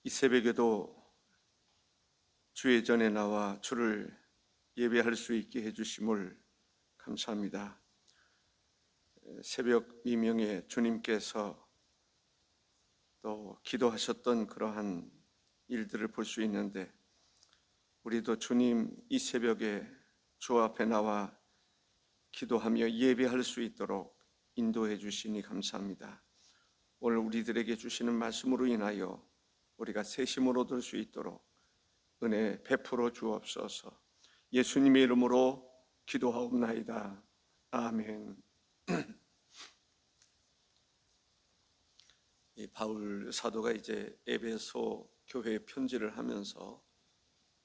이 새벽에도 주의 전에 나와 주를 예배할 수 있게 해주심을 감사합니다. 새벽 미명에 주님께서 또 기도하셨던 그러한 일들을 볼 수 있는데, 우리도 주님 이 새벽에 주 앞에 나와 기도하며 예배할 수 있도록 인도해 주시니 감사합니다. 오늘 우리들에게 주시는 말씀으로 인하여 우리가 새 힘을 얻을 수 있도록 은혜 베풀어 주옵소서. 예수님의 이름으로 기도하옵나이다. 아멘. 이 바울 사도가 이제 에베소 교회에 편지를 하면서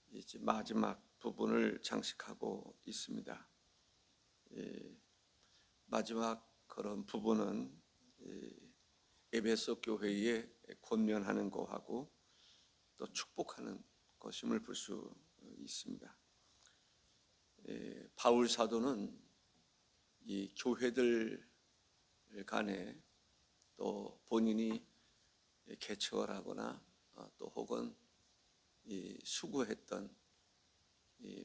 이제 마지막 부분을 장식하고 있습니다. 마지막 그런 부분은 에베소 교회에 권면하는 거하고 또 축복하는 것임을 볼 수 있습니다. 바울 사도는 이 교회들 간에 또 본인이 개척을 하거나 또 혹은 이 수고했던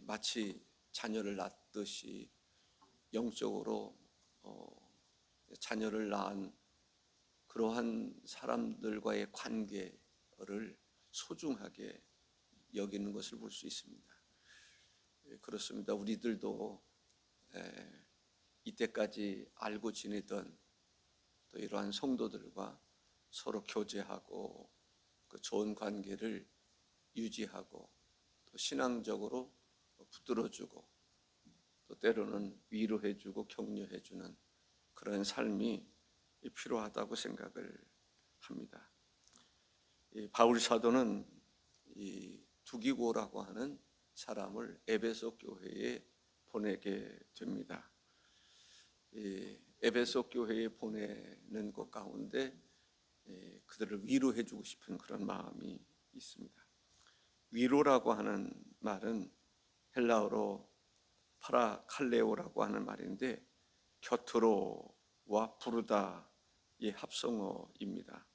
마치 자녀를 낳듯이 영적으로 자녀를 낳은 그러한 사람들과의 관계를 소중하게 여기는 것을 볼 수 있습니다. 그렇습니다. 우리들도 이때까지 알고 지내던 또 이러한 성도들과 서로 교제하고 그 좋은 관계를 유지하고 또 신앙적으로 붙들어주고 또 때로는 위로해주고 격려해주는 그런 삶이 필요하다고 생각을 합니다. 이 바울 사도는 이 두기고라고 하는 사람을 에베소 교회에 보내게 됩니다. 이 에베소 교회에 보내는 것 가운데 그들을 위로해주고 싶은 그런 마음이 있습니다. 위로라고 하는 말은 헬라어로 파라칼레오라고 하는 말인데 곁으로와 부르다의 합성어입니다.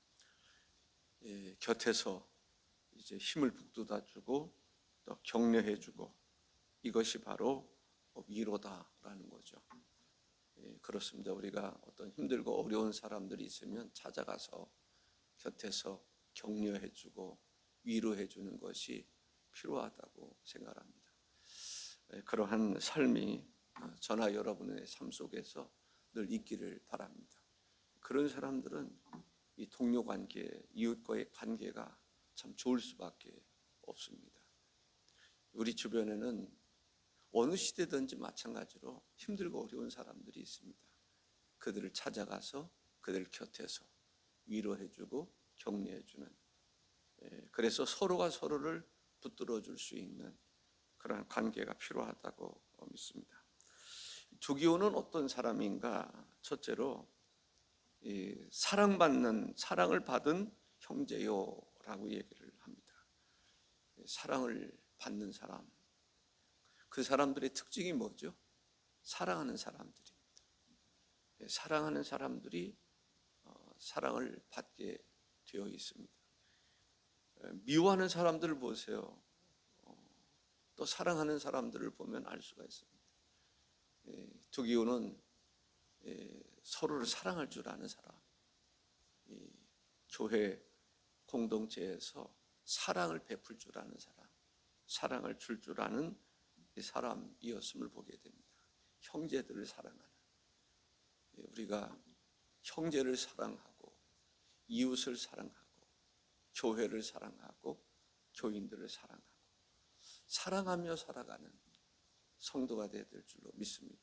곁에서 이제 힘을 북돋아주고 또 격려해주고, 이것이 바로 위로다라는 거죠. 그렇습니다. 우리가 어떤 힘들고 어려운 사람들이 있으면 찾아가서 곁에서 격려해주고 위로해주는 것이 필요하다고 생각합니다. 그러한 삶이 저나 여러분의 삶 속에서 늘 있기를 바랍니다. 그런 사람들은 이 동료 관계, 이웃과의 관계가 참 좋을 수밖에 없습니다. 우리 주변에는 어느 시대든지 마찬가지로 힘들고 어려운 사람들이 있습니다. 그들을 찾아가서 그들 곁에서 위로해주고 격려해주는, 그래서 서로가 서로를 붙들어줄 수 있는 그런 관계가 필요하다고 믿습니다. 두기오는 어떤 사람인가? 첫째로 사랑을 받은 형제요라고 얘기를 합니다. 사랑을 받는 사람, 그 사람들의 특징이 뭐죠? 사랑하는 사람들입니다. 사랑하는 사람들이 사랑을 받게 되어 있습니다. 미워하는 사람들을 보세요. 또 사랑하는 사람들을 보면 알 수가 있습니다. 두기오는 서로를 사랑할 줄 아는 사람, 교회 공동체에서 사랑을 베풀 줄 아는 사람, 사랑을 줄 줄 아는 사람이었음을 보게 됩니다. 형제들을 사랑하는, 우리가 형제를 사랑하고 이웃을 사랑하고 교회를 사랑하고 교인들을 사랑하며 살아가는 성도가 되어야 될 줄로 믿습니다.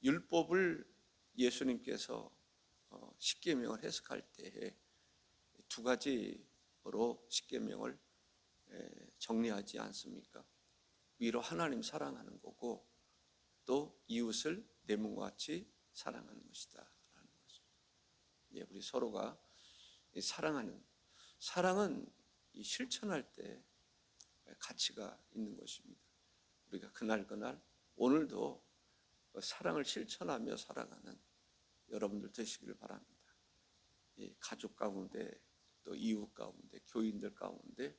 율법을 예수님께서 십계명을 해석할 때에 두 가지로 십계명을 정리하지 않습니까? 위로 하나님 사랑하는 거고 또 이웃을 내 몸과 같이 사랑하는 것이다 라는 거죠. 우리 서로가 사랑은 실천할 때 가치가 있는 것입니다. 우리가 그날 오늘도 사랑을 실천하며 살아가는 여러분들 되시기를 바랍니다. 가족 가운데 또 이웃 가운데, 교인들 가운데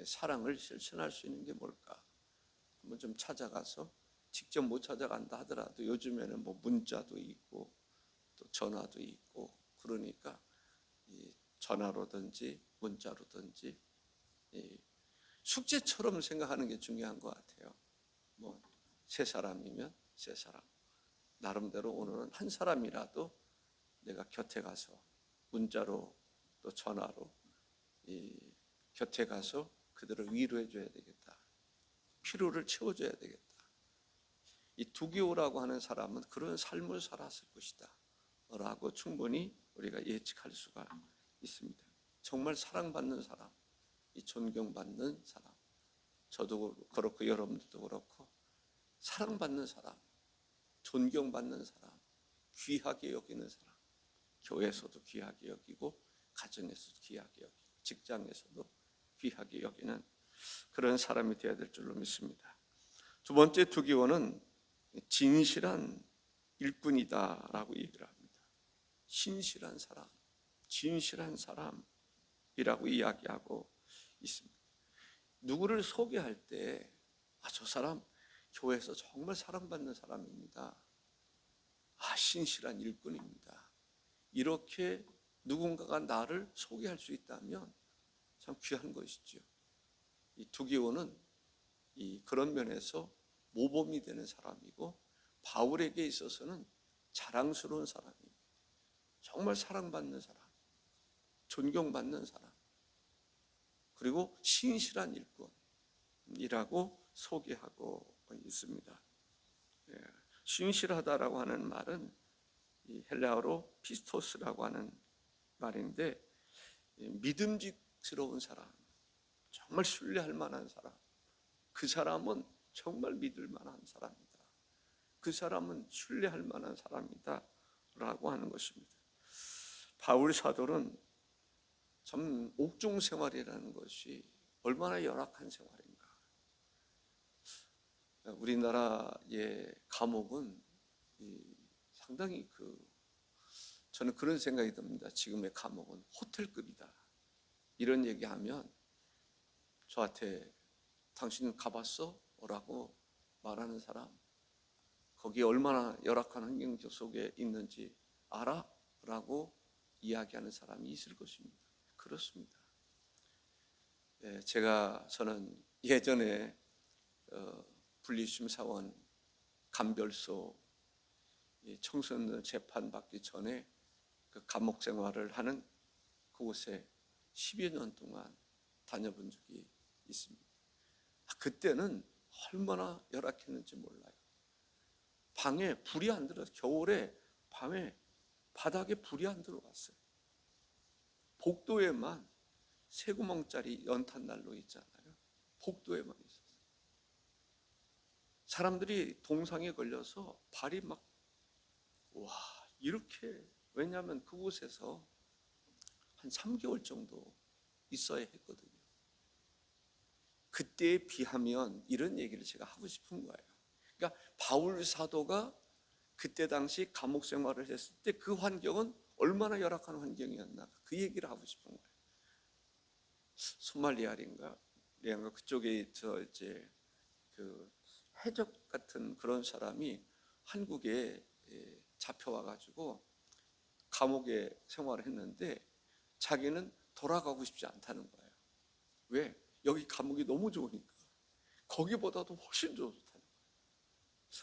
사랑을 실천할 수 있는 게 뭘까? 한번 좀 찾아가서, 직접 못 찾아간다 하더라도 요즘에는 뭐 문자도 있고 또 전화도 있고 그러니까 이 전화로든지 문자로든지 이 숙제처럼 생각하는 게 중요한 것 같아요. 뭐 세 사람이면 세 사람, 나름대로 오늘은 한 사람이라도 내가 곁에 가서 문자로 또 전화로 곁에 가서 그들을 위로해 줘야 되겠다. 필요를 채워줘야 되겠다. 이 두기호라고 하는 사람은 그런 삶을 살았을 것이다 라고 충분히 우리가 예측할 수가 있습니다. 정말 사랑받는 사람, 이 존경받는 사람, 저도 그렇고 여러분들도 그렇고 사랑받는 사람, 존경받는 사람, 귀하게 여기는 사람, 교회에서도 귀하게 여기고 가정에서도 귀하게 여기고 직장에서도 귀하게 여기는 그런 사람이 되어야 될 줄로 믿습니다. 두 번째 두기호는 진실한 일꾼이다라고 얘기를 합니다. 신실한 사람, 진실한 사람이라고 이야기하고 있습니다. 누구를 소개할 때 저 사람 교회에서 정말 사랑받는 사람입니다. 신실한 일꾼입니다. 이렇게 누군가가 나를 소개할 수 있다면 참 귀한 것이죠. 이 두기호는 그런 면에서 모범이 되는 사람이고 바울에게 있어서는 자랑스러운 사람이에요. 정말 사랑받는 사람, 존경받는 사람, 그리고 신실한 일꾼이라고 소개하고 있습니다. 신실하다라고 하는 말은 이 헬라어로 피스토스라고 하는 말인데 믿음직스러운 사람, 정말 신뢰할 만한 사람, 그 사람은 정말 믿을 만한 사람이다. 그 사람은 신뢰할 만한 사람이다 라고 하는 것입니다. 바울 사도는 참 옥중 생활이라는 것이 얼마나 열악한 생활인가. 우리나라의 감옥은 상당히 저는 그런 생각이 듭니다. 지금의 감옥은 호텔급이다. 이런 얘기하면 저한테 당신 가봤어? 라고 말하는 사람, 거기에 얼마나 열악한 환경 속에 있는지 알아? 라고 이야기하는 사람이 있을 것입니다. 그렇습니다. 저는 예전에 분리심사원 감별소 청소년 재판받기 전에 그 감옥 생활을 하는 그곳에 10여 년 동안 다녀본 적이 있습니다. 그때는 얼마나 열악했는지 몰라요. 방에 불이 안 들어서 겨울에 밤에 바닥에 불이 안 들어갔어요. 복도에만 세 구멍짜리 연탄 난로 있잖아요. 복도에만 있었어요. 사람들이 동상에 걸려서 발이 이렇게, 왜냐하면 그곳에서 한 3개월 정도 있어야 했거든요. 그때에 비하면 이런 얘기를 제가 하고 싶은 거예요. 그러니까 바울 사도가 그때 당시 감옥 생활을 했을 때 그 환경은 얼마나 열악한 환경이었나, 그 얘기를 하고 싶은 거예요. 소말리아인가 그쪽에 이제 그 해적 같은 그런 사람이 한국에 잡혀와 가지고 감옥에 생활을 했는데 자기는 돌아가고 싶지 않다는 거예요. 왜? 여기 감옥이 너무 좋으니까. 거기보다도 훨씬 좋다는 거예요.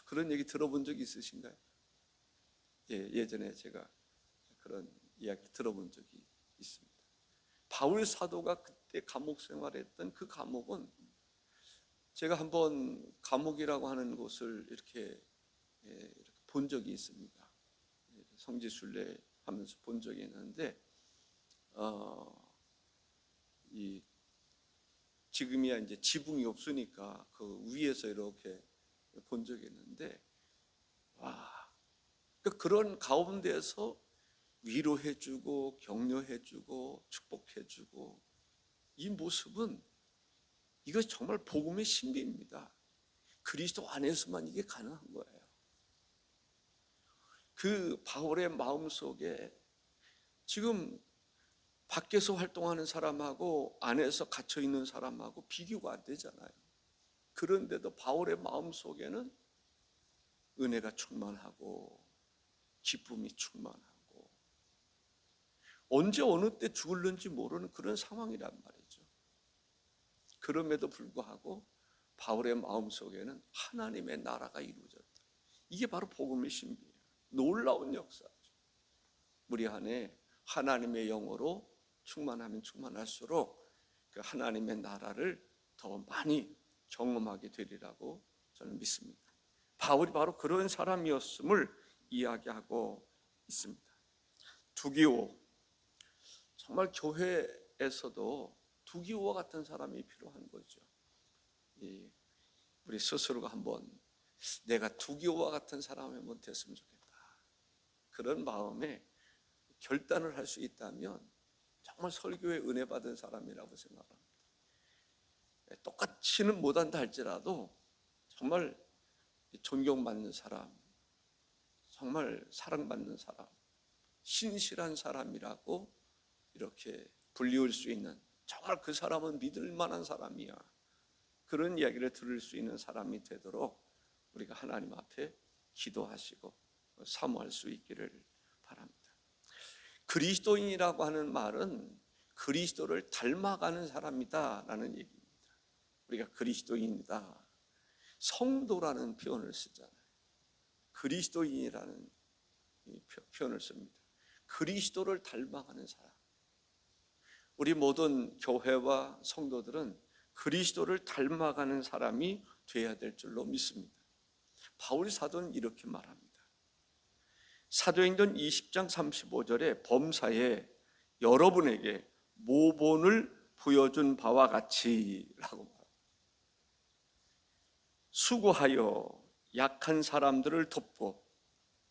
그런 얘기 들어본 적 있으신가요? 예전에 제가 그런 이야기 들어본 적이 있습니다. 바울 사도가 그때 감옥 생활했던 그 감옥은, 제가 한번 감옥이라고 하는 곳을 이렇게 본 적이 있습니다. 성지순례 하면서 본 적이 있는데 지금이야 이제 지붕이 없으니까 그 위에서 이렇게 본 적이 있는데, 그런 가운데서 위로해주고 격려해주고 축복해주고, 이 모습은 이것이 정말 복음의 신비입니다. 그리스도 안에서만 이게 가능한 거예요. 그 바울의 마음속에 지금 밖에서 활동하는 사람하고 안에서 갇혀 있는 사람하고 비교가 안 되잖아요. 그런데도 바울의 마음속에는 은혜가 충만하고 기쁨이 충만하고 언제 어느 때 죽을는지 모르는 그런 상황이란 말이죠. 그럼에도 불구하고 바울의 마음속에는 하나님의 나라가 이루어졌다. 이게 바로 복음의 신비예요. 놀라운 역사죠. 우리 안에 하나님의 영으로 충만하면 충만할수록 그 하나님의 나라를 더 많이 경험하게 되리라고 저는 믿습니다. 바울이 바로 그런 사람이었음을 이야기하고 있습니다. 두기오, 정말 교회에서도 두기오와 같은 사람이 필요한 거죠. 우리 스스로가 한번 내가 두기오와 같은 사람이 한번 됐으면 좋겠다, 그런 마음에 결단을 할 수 있다면 정말 설교에 은혜 받은 사람이라고 생각합니다. 똑같이는 못한다 할지라도 정말 존경받는 사람, 정말 사랑받는 사람, 신실한 사람이라고 이렇게 불리울 수 있는, 정말 그 사람은 믿을 만한 사람이야, 그런 이야기를 들을 수 있는 사람이 되도록 우리가 하나님 앞에 기도하시고 사모할 수 있기를 바랍니다. 그리스도인이라고 하는 말은 그리스도를 닮아가는 사람이다 라는 얘기입니다. 우리가 그리스도인이다, 성도라는 표현을 쓰잖아요. 그리스도인이라는 표현을 씁니다. 그리스도를 닮아가는 사람. 우리 모든 교회와 성도들은 그리스도를 닮아가는 사람이 되어야 될 줄로 믿습니다. 바울 사도는 이렇게 말합니다. 사도행전 20장 35절에 범사에 여러분에게 모본을 보여준 바와 같이 라고 말합니다. 수고하여 약한 사람들을 돕고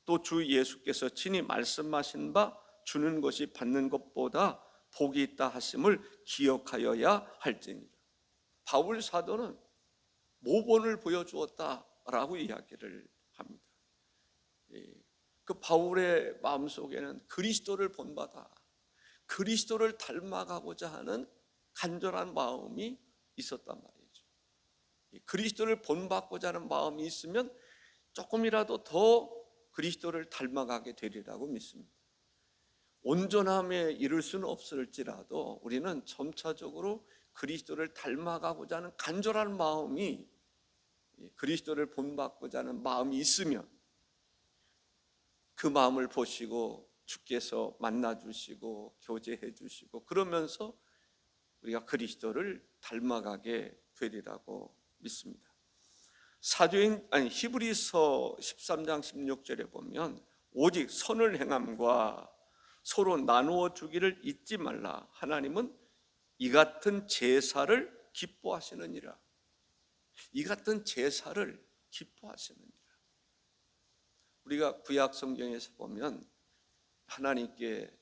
또 주 예수께서 친히 말씀하신 바 주는 것이 받는 것보다 복이 있다 하심을 기억하여야 할지니라. 바울 사도는 모본을 보여주었다라고 이야기를 합니다. 그 바울의 마음속에는 그리스도를 본받아 그리스도를 닮아가고자 하는 간절한 마음이 있었단 말이죠. 그리스도를 본받고자 하는 마음이 있으면 조금이라도 더 그리스도를 닮아가게 되리라고 믿습니다. 온전함에 이를 수는 없을지라도 우리는 점차적으로 그리스도를 닮아가고자 하는 간절한 마음이, 그리스도를 본받고자 하는 마음이 있으면 그 마음을 보시고 주께서 만나주시고 교제해 주시고 그러면서 우리가 그리스도를 닮아가게 되리라고 믿습니다. 히브리서 13장 16절에 보면 오직 선을 행함과 서로 나누어 주기를 잊지 말라. 하나님은 이 같은 제사를 기뻐하시느니라. 이 같은 제사를 기뻐하시느니라. 우리가 구약 성경에서 보면 하나님께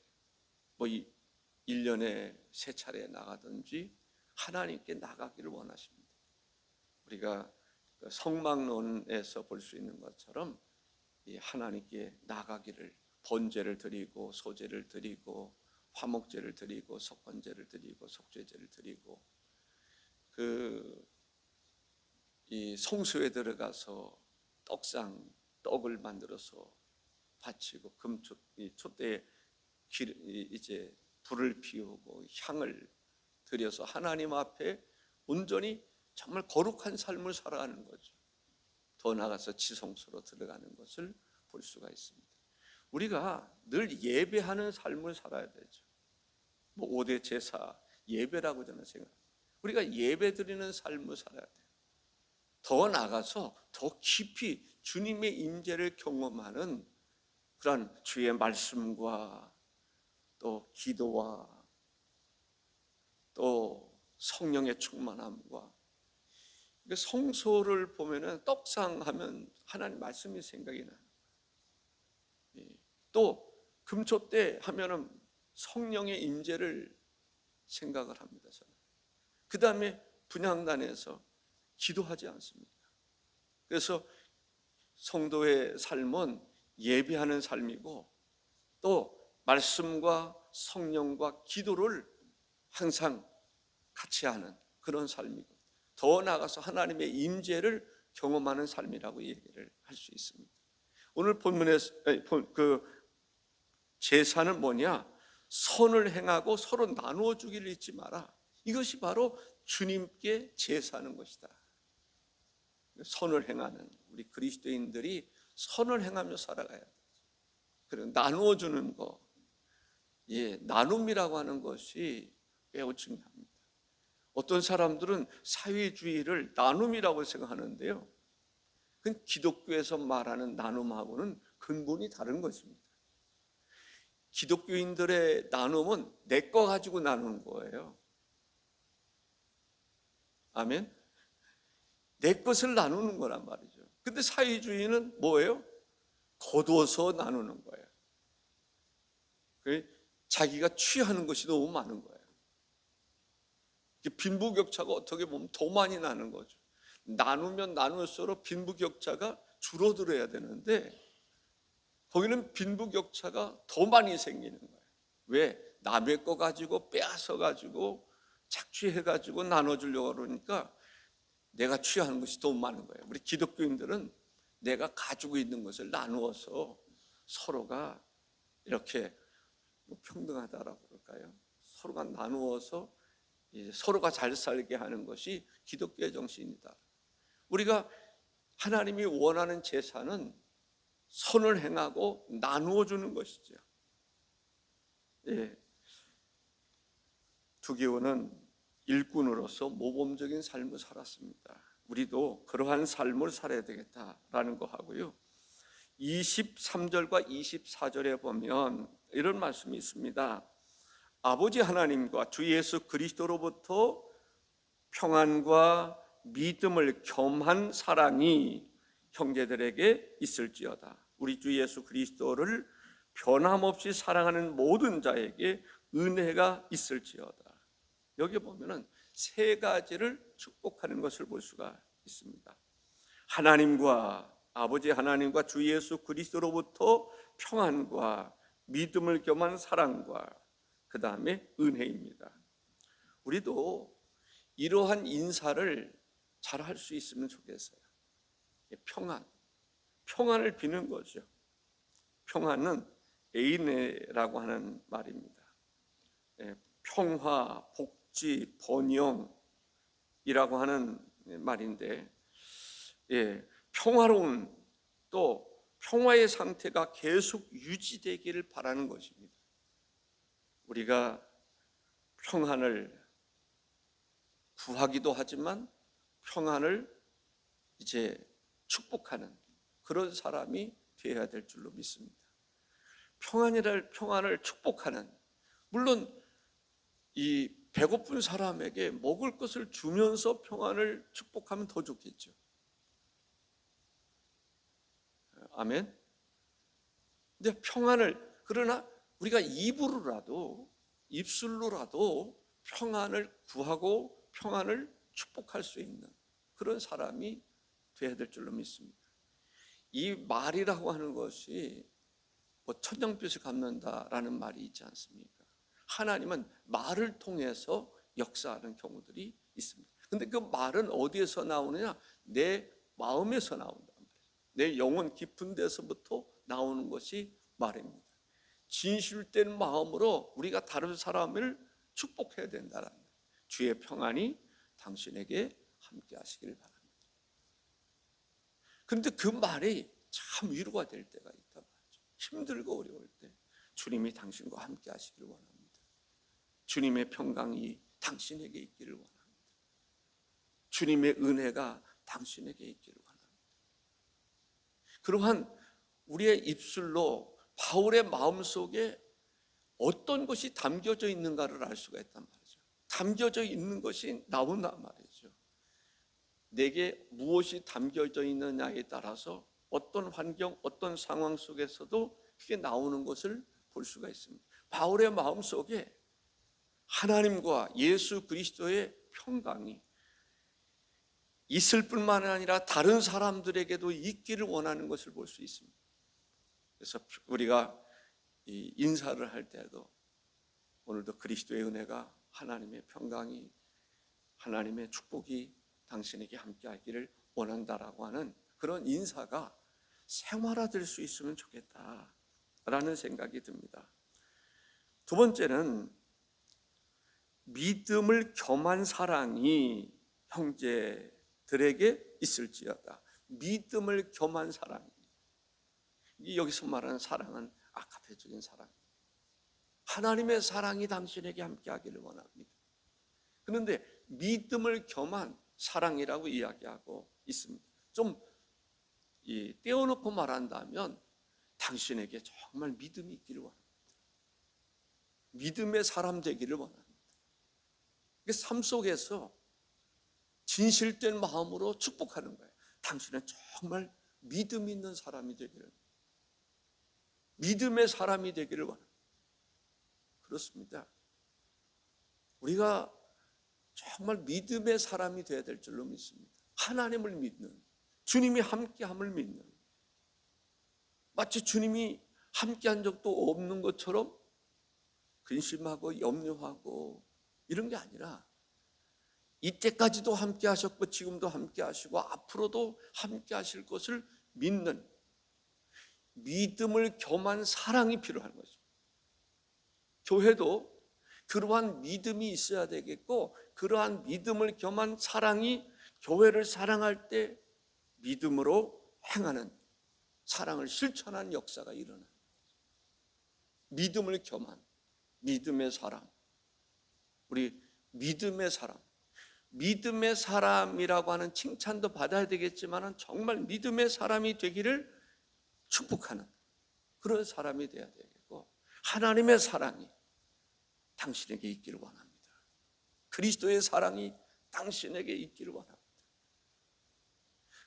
1년에 3차례 나가든지 하나님께 나가기를 원하십니다. 우리가 성막론에서 볼 수 있는 것처럼 하나님께 나가기를, 번제를 드리고 소제를 드리고 화목제를 드리고 속건제를 드리고 속죄제를 드리고 이 성소에 들어가서 떡을 만들어서 바치고 촛대에 이제 불을 피우고 향을 드려서 하나님 앞에 온전히 정말 거룩한 삶을 살아가는 거죠. 더 나아가서 지성소로 들어가는 것을 볼 수가 있습니다. 우리가 늘 예배하는 삶을 살아야 되죠. 5대 제사 예배라고 저는 생각합니다. 우리가 예배 드리는 삶을 살아야 돼요. 더 나아가서 더 깊이 주님의 임재를 경험하는 그런 주의 말씀과 또 기도와 또 성령의 충만함과, 성소를 보면은 떡상 하면 하나님 말씀이 생각이 나요. 또 금촛대 하면은 성령의 임재를 생각을 합니다. 그 다음에 분향단에서 기도하지 않습니까? 그래서 성도의 삶은 예배하는 삶이고 또 말씀과 성령과 기도를 항상 같이 하는 그런 삶이고, 더 나아가서 하나님의 임재를 경험하는 삶이라고 얘기를 할 수 있습니다. 오늘 본문의 그 제사는 뭐냐? 선을 행하고 서로 나누어 주기를 잊지 마라. 이것이 바로 주님께 제사하는 것이다. 선을 행하는 우리 그리스도인들이 선을 행하며 살아가야 돼. 그리고 나누어 주는 거, 나눔이라고 하는 것이 매우 중요합니다. 어떤 사람들은 사회주의를 나눔이라고 생각하는데요, 그건 기독교에서 말하는 나눔하고는 근본이 다른 것입니다. 기독교인들의 나눔은 내 거 가지고 나누는 거예요. 아멘. 내 것을 나누는 거란 말이죠. 근데 사회주의는 뭐예요? 거둬서 나누는 거예요. 자기가 취하는 것이 너무 많은 거예요. 빈부격차가 어떻게 보면 더 많이 나는 거죠. 나누면 나눌수록 빈부격차가 줄어들어야 되는데, 거기는 빈부격차가 더 많이 생기는 거예요. 왜? 남의 거 가지고 빼앗아 가지고 착취해 가지고 나눠주려고 그러니까 내가 취하는 것이 더 많은 거예요. 우리 기독교인들은 내가 가지고 있는 것을 나누어서 서로가 이렇게 평등하다라고 그럴까요? 서로가 나누어서 서로가 잘 살게 하는 것이 기독교의 정신이다. 우리가 하나님이 원하는 제사는 선을 행하고 나누어 주는 것이죠. 두기호는 일꾼으로서 모범적인 삶을 살았습니다. 우리도 그러한 삶을 살아야 되겠다라는 거 하고요. 23절과 24절에 보면 이런 말씀이 있습니다. 아버지 하나님과 주 예수 그리스도로부터 평안과 믿음을 겸한 사랑이 형제들에게 있을지어다. 우리 주 예수 그리스도를 변함없이 사랑하는 모든 자에게 은혜가 있을지어다. 여기 보면은 세 가지를 축복하는 것을 볼 수가 있습니다. 하나님과, 아버지 하나님과 주 예수 그리스도로부터 평안과 믿음을 겸한 사랑과 그 다음에 은혜입니다. 우리도 이러한 인사를 잘 할 수 있으면 좋겠어요. 평안을 비는 거죠. 평안은 에이네라고 하는 말입니다. 평화, 복지, 번영이라고 하는 말인데, 평화로운, 또 평화의 상태가 계속 유지되기를 바라는 것입니다. 우리가 평안을 구하기도 하지만 평안을 이제 축복하는 그런 사람이 되어야 될 줄로 믿습니다. 평안을 축복하는, 물론 이 배고픈 사람에게 먹을 것을 주면서 평안을 축복하면 더 좋겠죠. 아멘. 근데 그러나 우리가 입술로라도 평안을 구하고 평안을 축복할 수 있는 그런 사람이 되어야 될 줄로 믿습니다. 이 말이라고 하는 것이 천냥빚을 갚는다라는 말이 있지 않습니까? 하나님은 말을 통해서 역사하는 경우들이 있습니다. 근데 그 말은 어디에서 나오느냐? 내 마음에서 나온단 말이에요. 내 영혼 깊은 데서부터 나오는 것이 말입니다. 진실된 마음으로 우리가 다른 사람을 축복해야 된다는 거예요. 주의 평안이 당신에게 함께 하시길 바랍니다. 그런데 그 말이 참 위로가 될 때가 있단 말이죠. 힘들고 어려울 때 주님이 당신과 함께 하시기를 원합니다. 주님의 평강이 당신에게 있기를 원합니다. 주님의 은혜가 당신에게 있기를 원합니다. 그러한 우리의 입술로 바울의 마음속에 어떤 것이 담겨져 있는가를 알 수가 있단 말이죠. 담겨져 있는 것이 나온단 말이죠. 내게 무엇이 담겨져 있느냐에 따라서 어떤 환경, 어떤 상황 속에서도 그게 나오는 것을 볼 수가 있습니다. 바울의 마음속에 하나님과 예수 그리스도의 평강이 있을 뿐만 아니라 다른 사람들에게도 있기를 원하는 것을 볼 수 있습니다. 그래서 우리가 이 인사를 할 때도 오늘도 그리스도의 은혜가, 하나님의 평강이, 하나님의 축복이 당신에게 함께하기를 원한다라고 하는 그런 인사가 생활화될 수 있으면 좋겠다라는 생각이 듭니다. 두 번째는 믿음을 겸한 사랑이 형제들에게 있을지어다. 믿음을 겸한 사랑. 여기서 말하는 사랑은 아카페적인 사랑. 하나님의 사랑이 당신에게 함께하기를 원합니다. 그런데 믿음을 겸한 사랑이라고 이야기하고 있습니다. 좀 떼어놓고 말한다면 당신에게 정말 믿음이 있기를 원합니다. 믿음의 사람 되기를 원합니다. 삶 속에서 진실된 마음으로 축복하는 거예요. 당신은 정말 믿음 있는 사람이 되기를, 믿음의 사람이 되기를 원합니다. 그렇습니다. 우리가 정말 믿음의 사람이 되어야 될 줄로 믿습니다. 하나님을 믿는, 주님이 함께함을 믿는, 마치 주님이 함께한 적도 없는 것처럼 근심하고 염려하고 이런 게 아니라 이때까지도 함께 하셨고 지금도 함께 하시고 앞으로도 함께 하실 것을 믿는 믿음을 겸한 사랑이 필요한 거죠. 교회도 그러한 믿음이 있어야 되겠고, 그러한 믿음을 겸한 사랑이 교회를 사랑할 때 믿음으로 행하는, 사랑을 실천하는 역사가 일어나는 거죠. 믿음을 겸한 믿음의 사람. 우리 믿음의 사람, 믿음의 사람이라고 하는 칭찬도 받아야 되겠지만 정말 믿음의 사람이 되기를 축복하는 그런 사람이 되어야 되겠고, 하나님의 사랑이 당신에게 있기를 원합니다. 그리스도의 사랑이 당신에게 있기를 원합니다.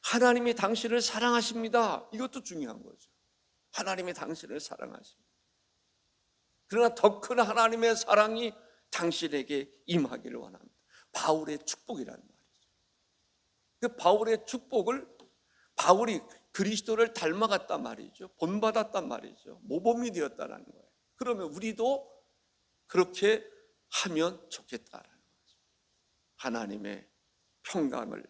하나님이 당신을 사랑하십니다. 이것도 중요한 거죠. 하나님이 당신을 사랑하십니다. 그러나 더 큰 하나님의 사랑이 당신에게 임하기를 원합니다. 바울의 축복이라는 말이죠. 그 바울의 축복을, 바울이 그리스도를 닮아갔단 말이죠. 본받았단 말이죠. 모범이 되었다는 거예요. 그러면 우리도 그렇게 하면 좋겠다라는 거죠. 하나님의 평강을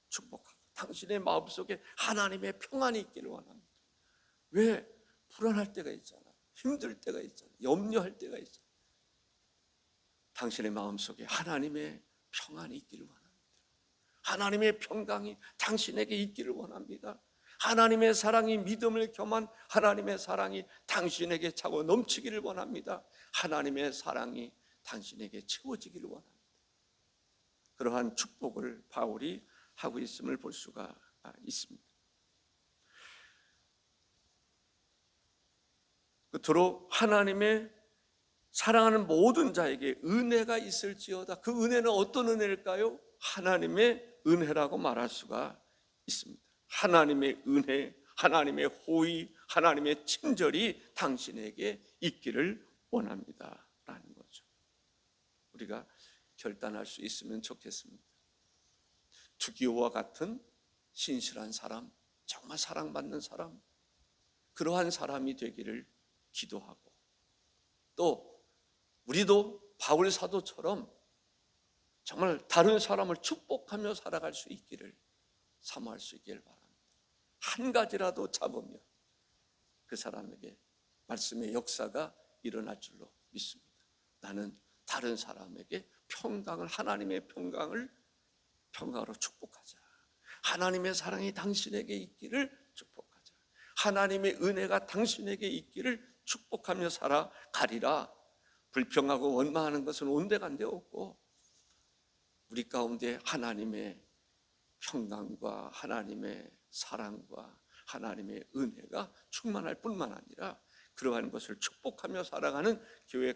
축복하고 당신의 마음속에 하나님의 평안이 있기를 원합니다. 왜? 불안할 때가 있잖아요. 힘들 때가 있잖아요. 염려할 때가 있잖아요. 당신의 마음속에 하나님의 평안이 있기를 원합니다. 하나님의 평강이 당신에게 있기를 원합니다. 하나님의 사랑이, 믿음을 겸한 하나님의 사랑이 당신에게 차고 넘치기를 원합니다. 하나님의 사랑이 당신에게 채워지기를 원합니다. 그러한 축복을 바울이 하고 있음을 볼 수가 있습니다. 끝으로 하나님의 사랑하는 모든 자에게 은혜가 있을지어다. 그 은혜는 어떤 은혜일까요? 하나님의 은혜라고 말할 수가 있습니다. 하나님의 은혜, 하나님의 호의, 하나님의 친절이 당신에게 있기를 원합니다 라는 거죠. 우리가 결단할 수 있으면 좋겠습니다. 두기오와 같은 신실한 사람, 정말 사랑받는 사람, 그러한 사람이 되기를 기도하고, 또 우리도 바울 사도처럼 정말 다른 사람을 축복하며 살아갈 수 있기를 사모할 수 있기를 바랍니다. 한 가지라도 잡으면 그 사람에게 말씀의 역사가 일어날 줄로 믿습니다. 나는 다른 사람에게 평강을, 하나님의 평강으로 축복하자. 하나님의 사랑이 당신에게 있기를 축복하자. 하나님의 은혜가 당신에게 있기를 축복하며 살아가리라. 불평하고 원망하는 것은 온데간데 없고, 우리 가운데 하나님의 평강과 하나님의 사랑과 하나님의 은혜가 충만할 뿐만 아니라 그러한 것을 축복하며 살아가는 교회